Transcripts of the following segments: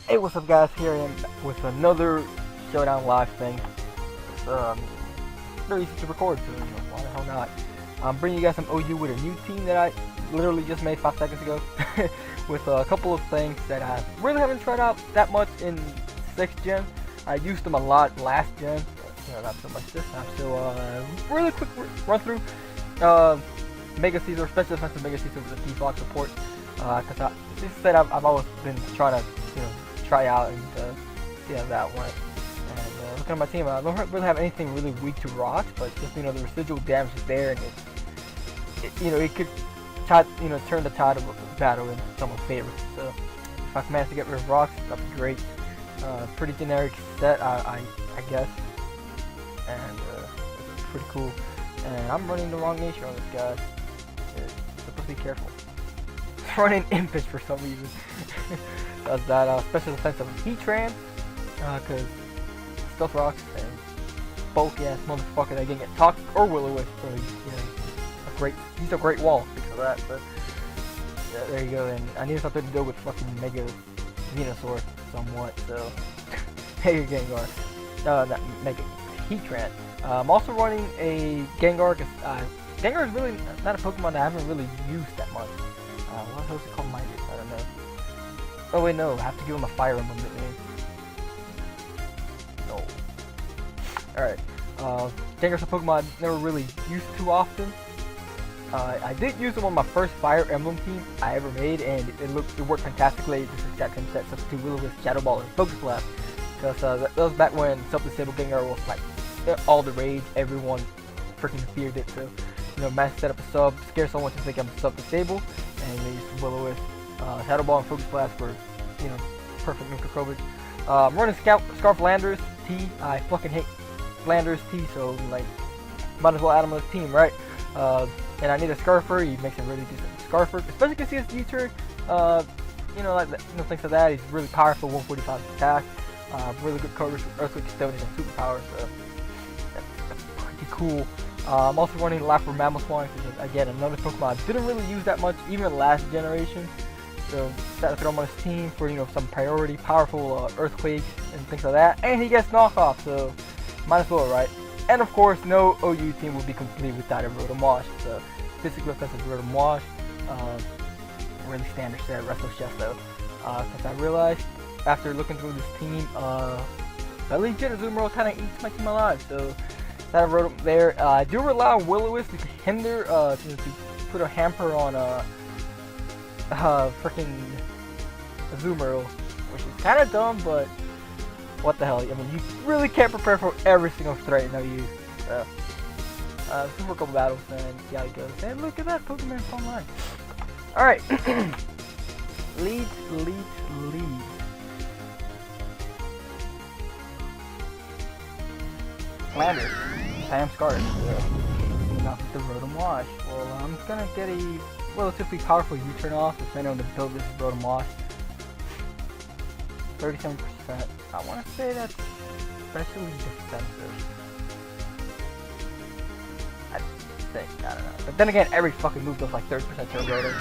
Hey, what's up, guys? Here I am with another Showdown live thing. It's really easy to record, so why the hell not? I'm bringing you guys some OU with a new team that I literally just made 5 seconds ago, with a couple of things that I really haven't tried out that much in 6th gen. I used them a lot last gen, but not so much this time. So really quick run through. Mega Caesar, special defensive Mega Caesar with the default support. Because as I said, I've always been trying to try out and see how that went. And looking at my team, I don't really have anything really weak to rocks, but just the residual damage is there, and it could turn the tide of a battle in someone's favor. So if I can manage to get rid of rocks, that'd be great. Pretty generic set, I guess, and it's pretty cool. And I'm running the wrong nature on this guy. It's supposed to be careful. Running impish for some reason. Does that special defensive heat trans, because stealth rocks and bulky ass motherfucker that can get toxic or will-o-wisp. So he's a great wall because of that. But yeah, there you go. And I need something to do with fucking Mega Venusaur somewhat. So Mega Gengar, not Mega Heat Trans. I'm also running a Gengar because Gengar is really not a Pokemon that I haven't really used that much. What else is it called? Minded? I don't know. Oh wait, no. I have to give him a Fire Emblem nickname. No. Alright. Gengar's a Pokemon I never really used too often. I did use him on my first Fire Emblem team I ever made, and it worked fantastically. This exact same set, substitute Will-O-Wisp, Shadow Ball, and Focus Blast. Because that was back when self-disabled Gengar was like all the rage. Everyone freaking feared it. So, managed to set up a sub, scare someone to think I'm self-disabled, and they used Will-O-Wisp, Shadow Ball, and Focus Blast for, perfect neutral coverage. I'm running Scarf Landers T. I fucking hate Landers T, so might as well add him to the team, right? And I need a Scarfer. He makes a really decent Scarfer, especially because he has U-turn. Things like that. He's really powerful, 145 attack. Really good coverage with Earthquake, Stone, and Superpower. So that's pretty cool. I'm also running Lapper Mamoswine, which is again another Pokemon I didn't really use that much, even last generation. So decided to throw him on his team for some priority, powerful earthquakes and things like that. And he gets knockoff, so might as well, right? And of course, no OU team will be complete without a Rotom Wash. So physical offensive Rotom Wash, really standard set, Wrestle Chef though. Because I realized after looking through this team, that legit Azumarill kind of eats my team alive. So that Rotom there. I do rely on Will-O-Wisp to hinder, to put a hamper on freaking Azumarill, which is kind of dumb, but what the hell? I mean, you really can't prepare for every single threat you use. Super couple battles and see how it goes. And look at that, Pokemon online. All right, lead. Landers. I am scarred. Not with the Rotom Wash. Well, I'm gonna get a relatively powerful U-turn off, depending on the build this Rotom Wash. 37%. I want to say that's especially defensive. I don't know. But then again, every fucking move does like 30% to a Rotom.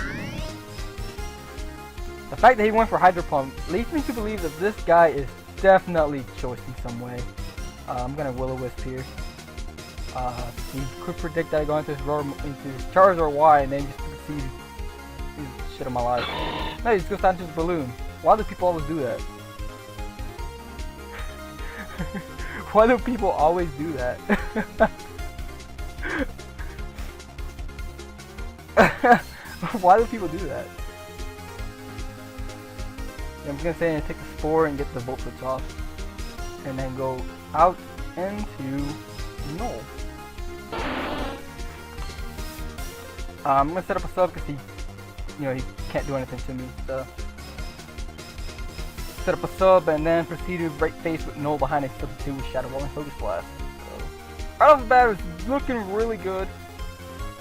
The fact that he went for Hydro Pump leads me to believe that this guy is definitely choice in some way. I'm gonna Will-O-Wisp here. He could predict that I go into his Charizard Y and then just proceed shit on my life. No, he just goes down to his balloon. Why do people always do that? Why do people always do that? Why do people do that? Yeah, I'm gonna say take the Spore and get the Volt Switch off. And then go out into Null. I'm gonna set up a sub because he can't do anything to me. So set up a sub and then proceed to break face with Null behind a substitute with Shadow Ball and Focus Blast. So right off the bat, it's looking really good.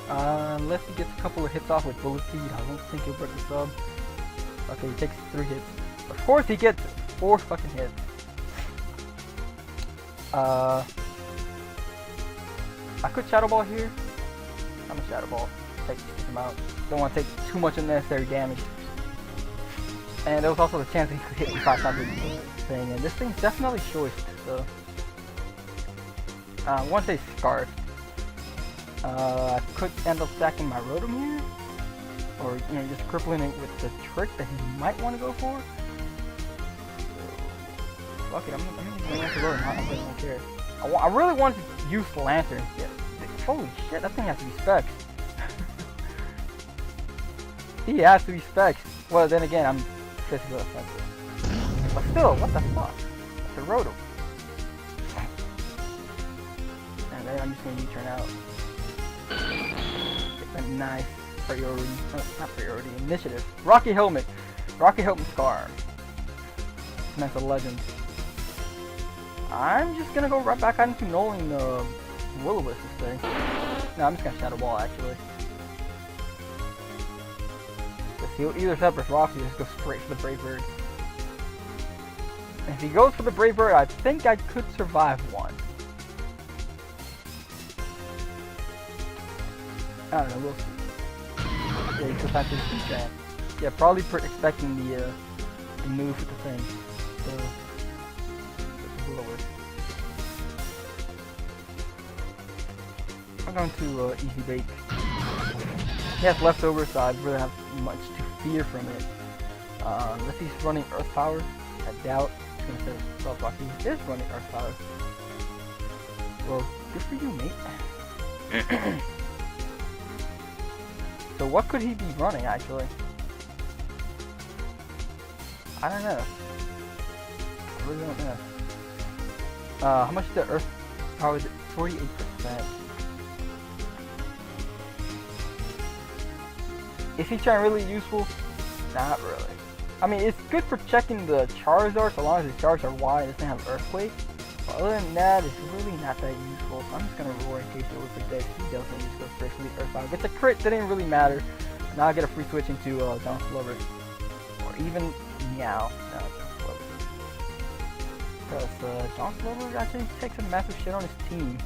Unless he gets a couple of hits off with Bullet Seed, I don't think he'll break the sub. Okay, he takes 3 hits. Of course, he gets 4 fucking hits. I could Shadow Ball here. I'm a Shadow Ball. Take him out. Don't want to take too much unnecessary damage. And there was also the chance that he could hit me 5 times with the thing, and this thing's definitely choiced, so... I want to say Scarf. I could end up stacking my Rotom here, or you know, just crippling it with the trick that he might want to go for. So, fuck it, I'm gonna go for Rotom. I really don't care. I really wanted to use the Lantern. Yeah. Holy shit, that thing has to be specs. He has to be specs. Well, then again, I'm physical offensive. But still, what the fuck? It's a Rotom. And then I'm just gonna U-turn out. Get a nice priority. Oh, not priority, initiative. Rocky Helmet. Rocky Helmet Scar. That's a legend. I'm just gonna go right back out into Nolan Will-O-Wisp this thing. No, I'm just gonna Shadow Ball actually. Because he'll either set up his Rocky or just go straight for the Brave Bird. And if he goes for the Brave Bird, I think I could survive one. I don't know, we'll see. Yeah, he just has to do that. Yeah, probably expecting the move with the thing. So, I'm going to easy bake. He has leftovers, so I really have much to fear from it. Unless he's running Earth Power, I doubt he's going to set himself Rocky. He is running Earth Power. Well, good for you, mate. So what could he be running, actually? I don't know. I really don't know. How much is the Earth Power? Is it 48%? Is he trying really useful? Not really. I mean, it's good for checking the Charizard so long as the Charizard are wide. It doesn't have Earthquake. But other than that, it's really not that useful. So I'm just gonna roar in case it looks like that. He doesn't use go straight for the Earth Power. Gets a crit, didn't really matter. Now I get a free switch into John Slover. Or even Meow. No, John Slover. Because John Slover actually takes a massive shit on his team.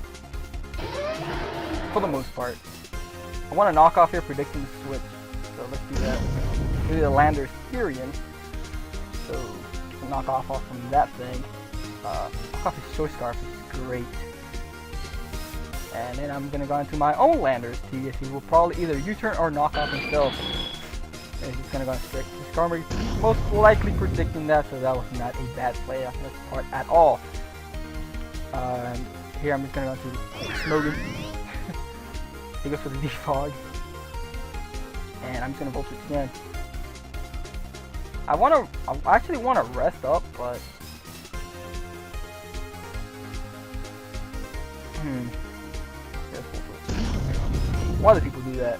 For the most part. I want to knock off here predicting the switch. So let's do that. Do the Landers Therian. So knock off from that thing. Knock off his Choice Scarf, which is great. And then I'm gonna go into my own Landers T. He will probably either U-turn or knock off himself. And he's gonna go straight to Skarmory, most likely predicting that, so that was not a bad play on his part at all. Here I'm just gonna go into Smogon. He goes for the Defog. And I'm just gonna Volt Switch again. I actually wanna rest up, but why do people do that?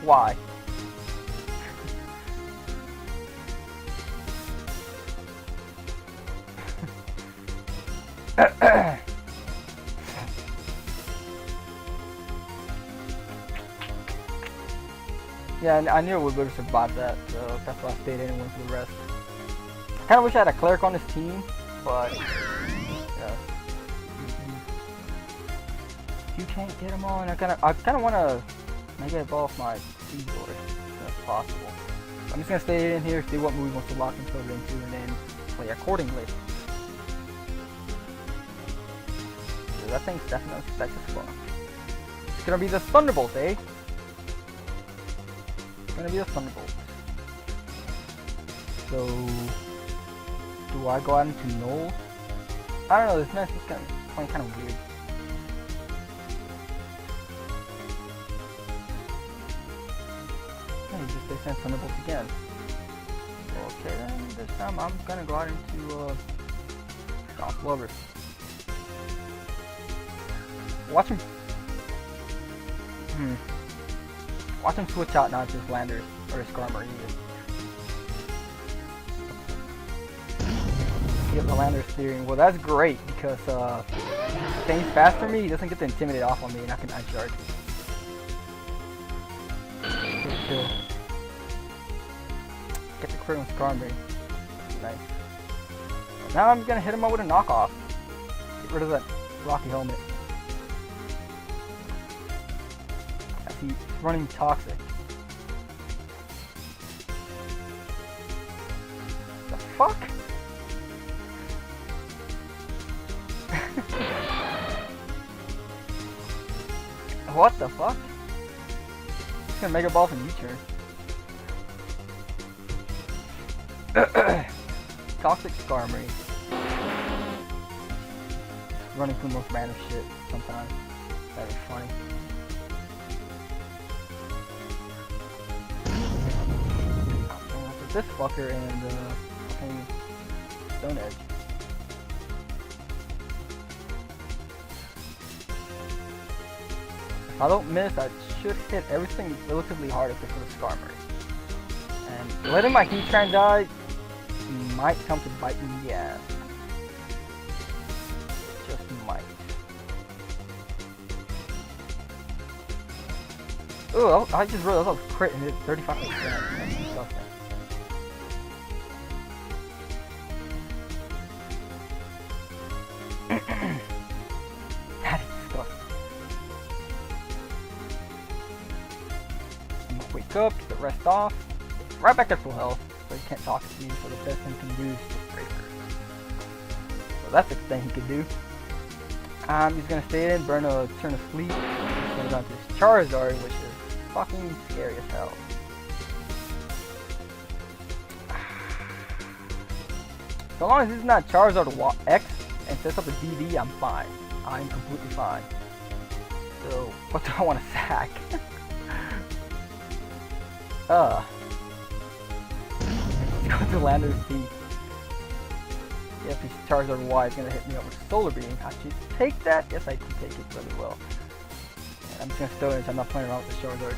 Why? Yeah, I knew it would have survived that, so that's why I stayed in and went for the rest. I kinda wish I had a Cleric on this team, but yeah. You can't get them on. I kinda wanna make it off my speed order if that's possible. I'm just gonna stay in here, see what move he wants to lock himself into, and then play accordingly. So that thing's definitely spec as fuck. It's gonna be the Thunderbolt, eh? It's gonna be the Thunderbolt. So do I go out into Null? I don't know, this match is playing kind of weird. They send Thunderbolts again. Okay then, this time I'm gonna go out into John Slover. Watch him. Watch him switch out not just Landers or Skarmory either. Get the Landers steering. Well, that's great because things fast for me. He doesn't get to intimidate off on me, and I can Ice Shard. Good kill. Get the crit on Skarmory. Nice. Now I'm gonna hit him up with a knockoff. Get rid of that Rocky Helmet. As he's running Toxic. fuck? What the fuck? It's gonna Mega Ball from U-turn. Toxic Skarmory. Running through the most random shit sometimes. That is funny. This fucker and fucking Stone Edge. If I don't miss, I should hit everything relatively hard except for the Skarmory. And letting my Heatran die might come to bite me in the ass. Just might. Ooh, I just realized I was crit and hit 35%. That's disgusting. That is disgusting. I'm gonna wake up, get the rest off. Right back at full health, so he can't talk to me, so the best thing he can do is just break her. So that's the thing he could do. I'm just gonna stay in, burn a turn of sleep. He's gonna go into his Charizard, which is fucking scary as hell. So long as this is not Charizard X and sets up a DD, I'm fine. I'm completely fine. So, what do I want to sack? Let's go to Lander's Teeth. If he's Charizard Y, it's gonna hit me up with Solar Beam. I should take that? Yes, I can take it really well. And I'm just gonna Stone Edge. I'm not playing around with this Charizard.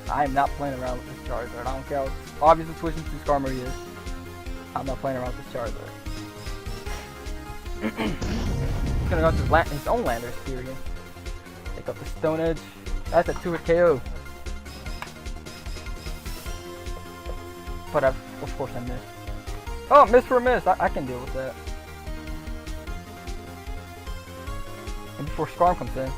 I am not playing around with this Charizard. I don't care how obvious the switching to Skarmory is. I'm not playing around with this Charizard. He's gonna go to his own Lander's Teeth again. Take up the Stone Edge. That's a 2-hit KO. But of course I missed. Oh, miss for a miss. I can deal with that. And before Skarm comes in.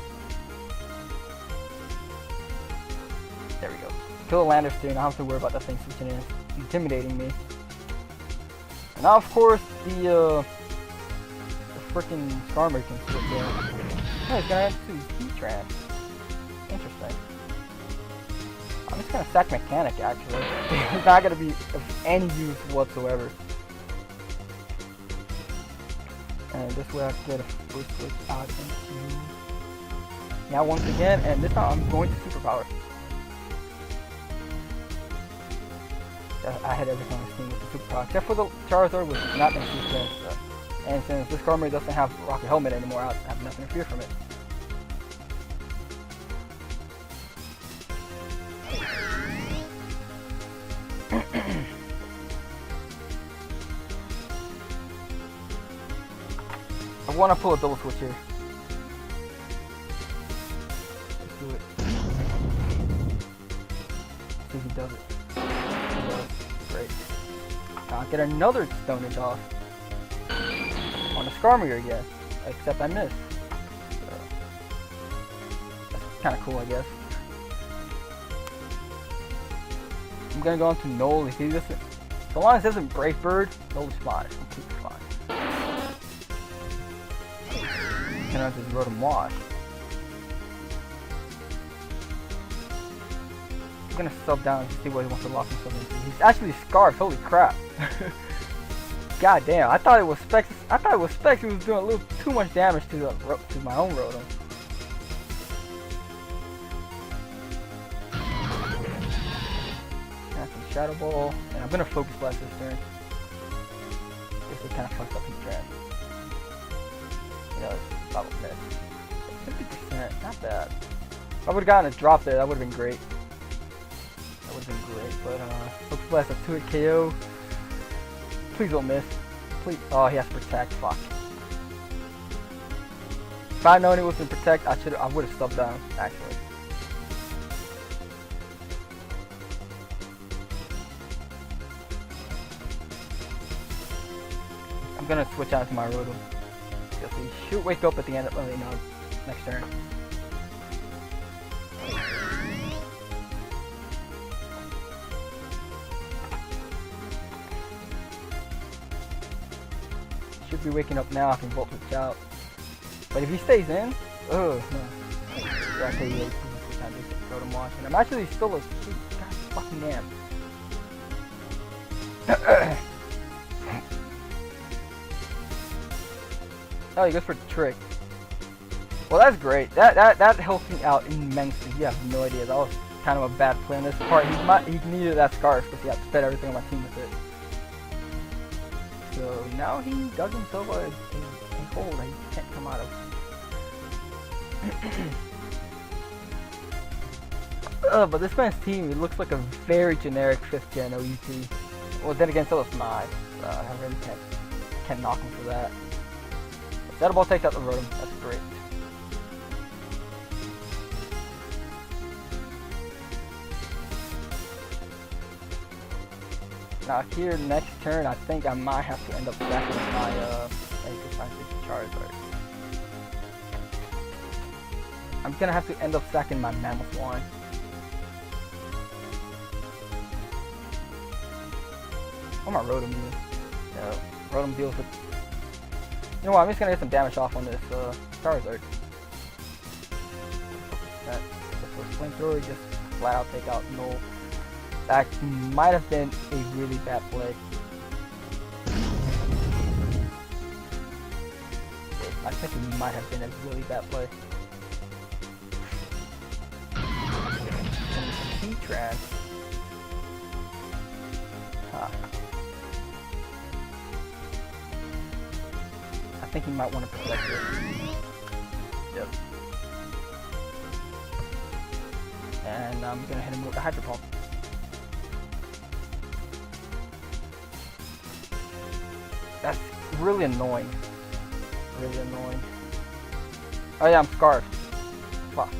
There we go. Kill the Lander's Teeth. I don't have to worry about that thing switching in. Intimidating me. And now, of course, the freaking Skarmory can switch in. Oh, he's gonna have to Heatran. Interesting. I'm just gonna sack Mechanic actually. It's not gonna be of any use whatsoever. And this way I can get a first switch out into. Yeah, once again, and this time I'm going to Superpower. I had everything on this team with the Superpower, except for the Charizard, which is not going to switch in. So. And since this Skarmory doesn't have Rocket Helmet anymore, I have nothing to fear from it. I want to pull a double switch here. Let's do it. See if he does it. He does. Great. I'll get another Stone Edge off. On the Skarmory again. Except I missed. So, that's kind of cool, I guess. I'm gonna go on to Null. If he doesn't, so long as it doesn't Brave Bird, Null is fine. It's completely fine. Can I just Rotom Wash? I'm gonna sub down to see what he wants to lock himself into. He's actually Scarfed. Holy crap! God damn! I thought it was Specs. I thought it was Specs. He was doing a little too much damage to my own Rotom. That's some Shadow Ball, and I'm gonna Focus Blast this turn. This is kind of fucked up Heatran. You know, that was miss. 50%, not bad. If I would have gotten a drop there, that would have been great. That would have been great, but Focus Blast a 2-hit KO. Please don't miss. Please. Oh, he has to Protect. Fuck. If I'd known he was going to Protect, I would have subbed down, actually. I'm gonna switch out to my Rotom. Because he should wake up at the end of next turn. should be waking up now. I can Volt Switch out. But if he stays in, no. Yeah, okay, yeah, he's kind of just Rotom Wash. And I'm actually still asleep. God fucking damn. Oh, he goes for the trick. Well, that's great. That helps me out immensely. You have no idea. That was kind of a bad play on this part. He needed that Scarf because he had to fed everything on my team with it. So now he dug himself a hole that he can't come out of. But this man's team, it looks like a very generic 5th gen OUT. Well, then again, so does mine. I really can't knock him for that. Shadow Ball takes out the Rotom. That's great. Now here, next turn, I think I might have to end up stacking my Charizard. I'm gonna have to end up stacking my Mammothwine. What my Rotom do? Yeah, Rotom deals with. You know what? I'm just gonna get some damage off on this Charizard. That for Flamethrower, just flat out take out Null. That might have been a really bad play. I think it might have been a really bad play. Heatran. Huh. I think he might want to protect it. Yep. And I'm gonna hit him with the Hydro Pump. That's really annoying. Really annoying. Oh yeah, I'm Scarfed. Fuck.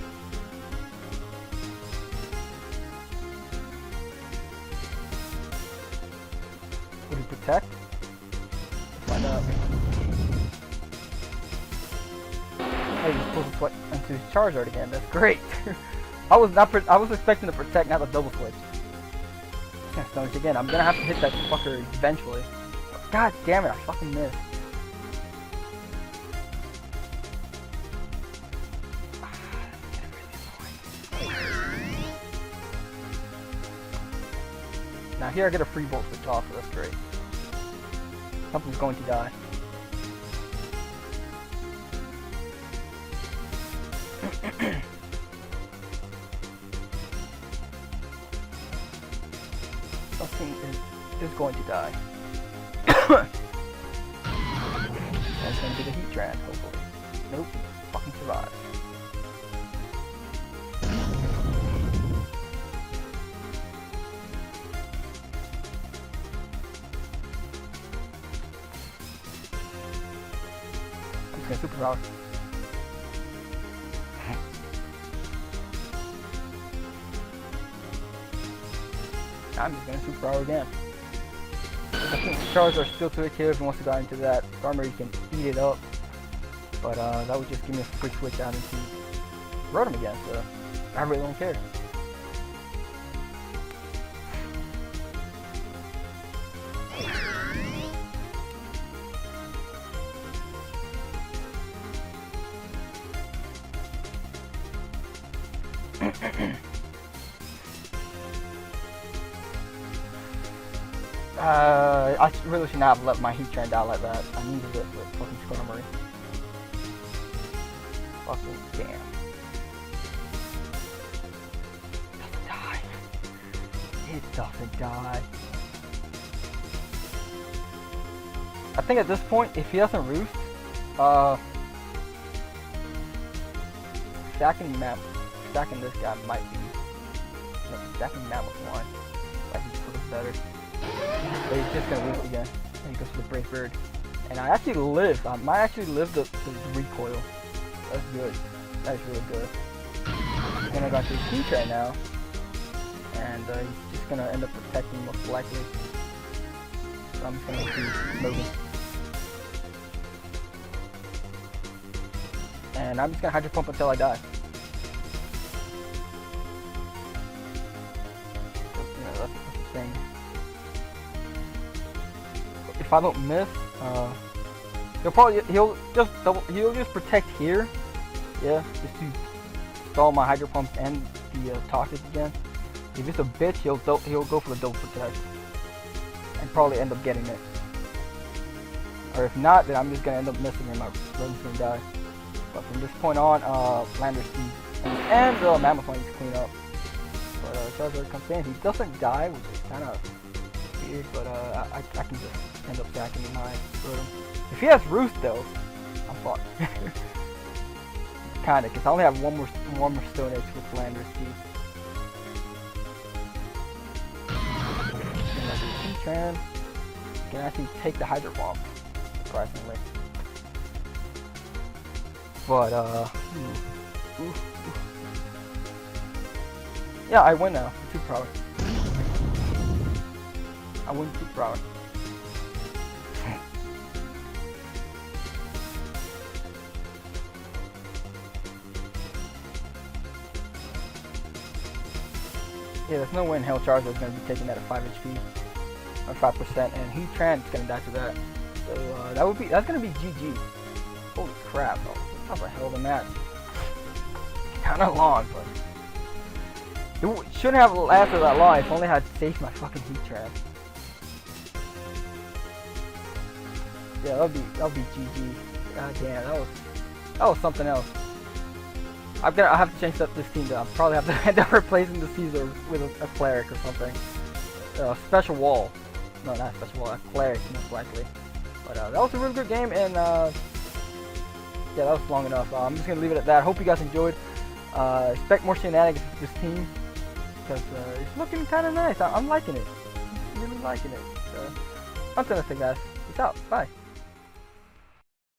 Would he protect? Let's find out. Hey, he's supposed to switch into his Charizard again. That's great. I was expecting to protect, not the double switch. Can't stone again. I'm gonna have to hit that fucker eventually. God damn it! I fucking missed. Now here I get a free Volt Switch off, so that's great. Something's going to die. Something is going to die. And it's going to be the Heatran, hopefully. Nope. Fucking survive. I'm just gonna super power. I'm just gonna super power again. I think Charizard are still too active if he wants to go into that armor, he can eat it up. But that would just give me a free switch out into Rotom again, so I really don't care. I really should not have let my Heatran die like that. I needed it for fucking Skarmory. Fucking damn. It doesn't die. It doesn't die. I think at this point, if he doesn't roost, stacking this guy might be, stacking Mammothwine might be sort of better. But he's just gonna roost again, and he goes for the Brave Bird. And I actually lived. I might actually live the recoil. That's good. That's really good. Then I got this Heatran now, and he's just gonna end up protecting most likely. So I'm just gonna keep moving. And I'm just gonna Hydro Pump until I die. So, that's the thing. If I don't miss, he'll just protect here, yeah, just to stall my hydro pumps and the toxic again. If it's a bitch, he'll go for the double protect and probably end up getting it. Or if not, then I'm just gonna end up missing him. My run's gonna die. But from this point on, Lander sees and Mammoth needs to clean up. But Charizard comes in, he doesn't die, which is kind of weird. But I can just end up stacking my Rotom. If he has Roost though, I'm fucked. Kinda, cause I only have one more Stone Edge with Lander's teeth. Tran can actually take the Hydro Bomb, surprisingly. But yeah, I win now. Too proud. I win too proud. Yeah, there's no way in hell Charizard is going to be taking that at 5 HP. Or 5%, and Heatran's is going to die to that. So that's going to be GG. Holy crap, though. That was a hell of a match. Kind of long, but it shouldn't have lasted that long if I only had saved my fucking Heatran. Yeah, that'll be GG. God damn, that was something else. I have to change up this team though. I'll probably have to end up replacing the Caesar with a cleric or something. Special wall. No, not special wall. A cleric most likely. But that was a really good game, and yeah, that was long enough. I'm just gonna leave it at that. Hope you guys enjoyed. Expect more shenanigans with this team because it's looking kind of nice. I'm liking it. I'm really liking it. Until next time, guys. Peace out. Bye.